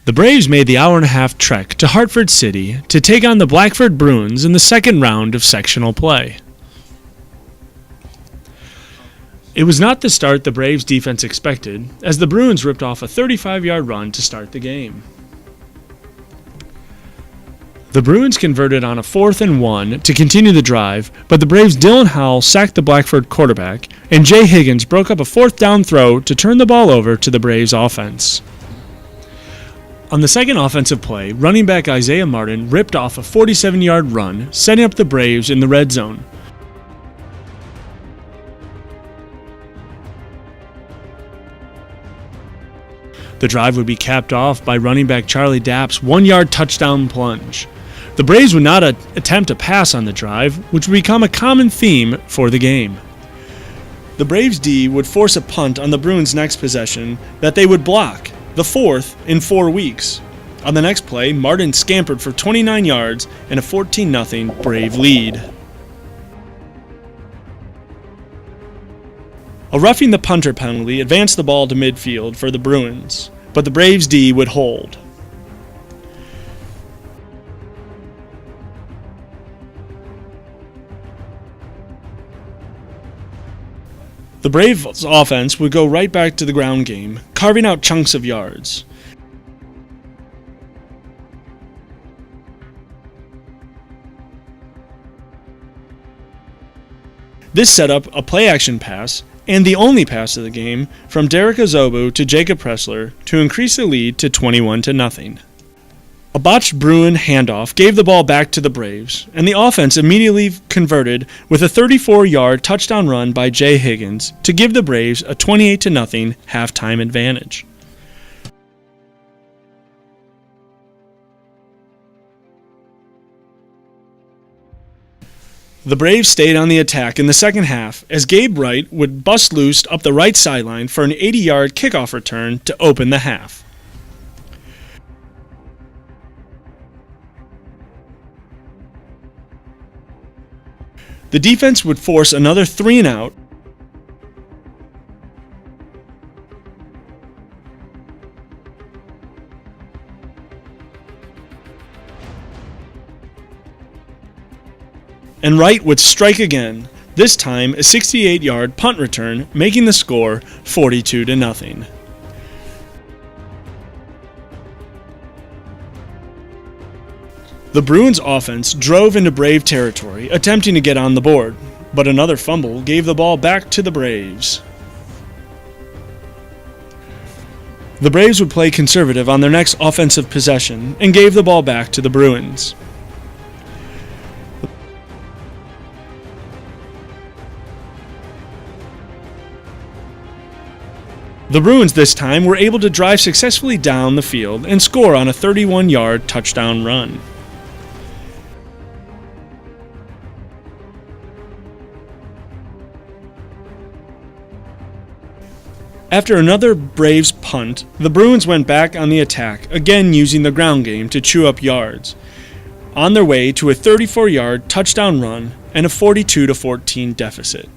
The Braves made the hour-and-a-half trek to Hartford City to take on the Blackford Bruins in the second round of sectional play. It was not the start the Braves' defense expected, as the Bruins ripped off a 35-yard run to start the game. The Bruins converted on a 4th and 1 to continue the drive, but the Braves' Dylan Howell sacked the Blackford quarterback, and Jay Higgins broke up a 4th down throw to turn the ball over to the Braves' offense. On the second offensive play, running back Isaiah Martin ripped off a 47-yard run, setting up the Braves in the red zone. The drive would be capped off by running back Charlie Dapp's 1-yard touchdown plunge. The Braves would not attempt a pass on the drive, which would become a common theme for the game. The Braves' D would force a punt on the Bruins' next possession that they would block, the 4th in 4 weeks. On the next play, Martin scampered for 29 yards and a 14-0 Brave lead. A roughing the punter penalty advanced the ball to midfield for the Bruins, but the Braves' D would hold. The Braves' offense would go right back to the ground game, carving out chunks of yards. This set up a play-action pass, and the only pass of the game, from Derek Azobu to Jacob Pressler to increase the lead to 21-0. A botched Bruin handoff gave the ball back to the Braves, and the offense immediately converted with a 34-yard touchdown run by Jay Higgins to give the Braves a 28-0 halftime advantage. The Braves stayed on the attack in the second half as Gabe Wright would bust loose up the right sideline for an 80-yard kickoff return to open the half. The defense would force another 3-and-out, and Wright would strike again, this time a 68-yard punt return, making the score 42-0. The Bruins offense drove into Brave territory, attempting to get on the board, but another fumble gave the ball back to the Braves. The Braves would play conservative on their next offensive possession and gave the ball back to the Bruins. The Bruins this time were able to drive successfully down the field and score on a 31-yard touchdown run. After another Braves punt, the Bruins went back on the attack, again using the ground game to chew up yards, on their way to a 34-yard touchdown run and a 42-14 deficit.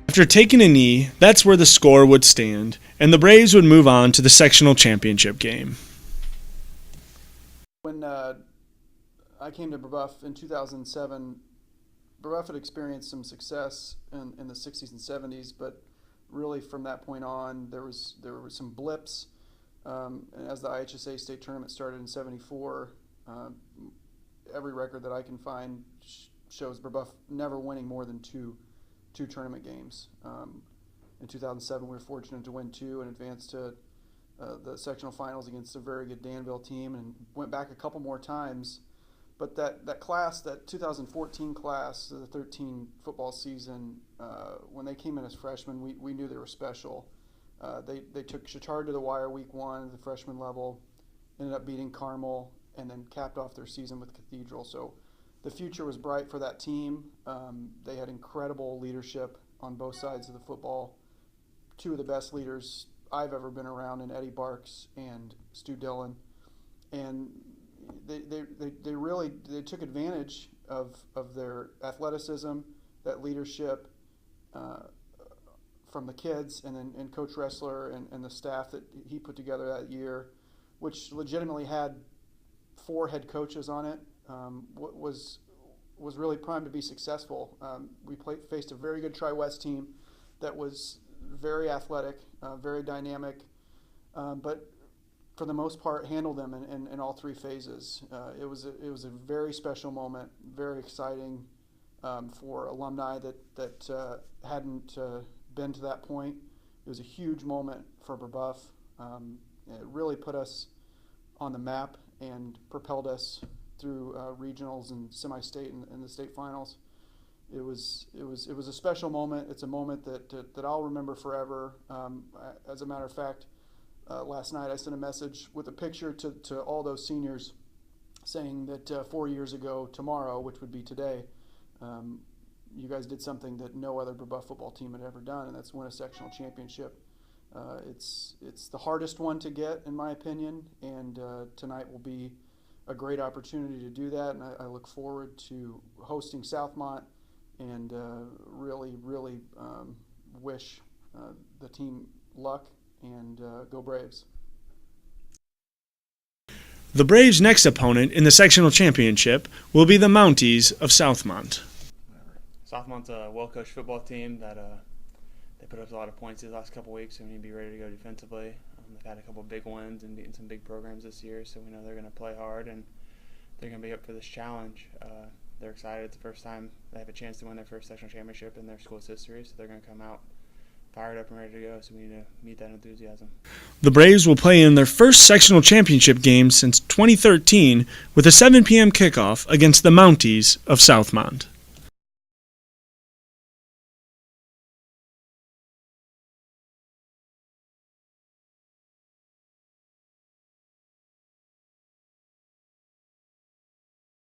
After taking a knee, that's where the score would stand, and the Braves would move on to the sectional championship game. When I came to Brebeuf in 2007, Brebeuf had experienced some success in the 60s and 70s, but really from that point on, there were some blips. And as the IHSA state tournament started in 74, every record that I can find shows Brebeuf never winning more than two tournament games. In 2007, we were fortunate to win 2 and advance to the sectional finals against a very good Danville team, and went back a couple more times. But that class, that 2014 class, the 13 football season, when they came in as freshmen, we knew they were special. They took Chichard to the wire week 1 at the freshman level, ended up beating Carmel, and then capped off their season with Cathedral. So the future was bright for that team. They had incredible leadership on both sides of the football. 2 of the best leaders I've ever been around in Eddie Barks and Stu Dillon. And they really took advantage of their athleticism, that leadership from the kids, and Coach Ressler and the staff that he put together that year, which legitimately had 4 head coaches on it, was really primed to be successful. We faced a very good Tri-West team that was very athletic, very dynamic, but for the most part handled them in all 3 phases. It was a very special moment, very exciting for alumni that hadn't been to that point. It was a huge moment for Brebeuf. It really put us on the map and propelled us through regionals and semi-state and the state finals. It was a special moment. It's a moment that I'll remember forever. As a matter of fact, last night I sent a message with a picture to all those seniors saying that 4 years ago tomorrow, which would be today, you guys did something that no other Brebeuf football team had ever done, and that's win a sectional championship. It's the hardest one to get, in my opinion, and tonight will be a great opportunity to do that, and I look forward to hosting Southmont and really wish the team luck, and go Braves. The Braves' next opponent in the sectional championship will be the Mounties of Southmont. Southmont's a well-coached football team that they put up a lot of points these last couple weeks, so we need to be ready to go defensively. They've had a couple big wins and beaten some big programs this year, so we know they're going to play hard and they're going to be up for this challenge. They're excited. It's the first time they have a chance to win their first sectional championship in their school's history, so they're going to come out fired up and ready to go, so we need to meet that enthusiasm. The Braves will play in their first sectional championship game since 2013 with a 7 p.m. kickoff against the Mounties of Southmont.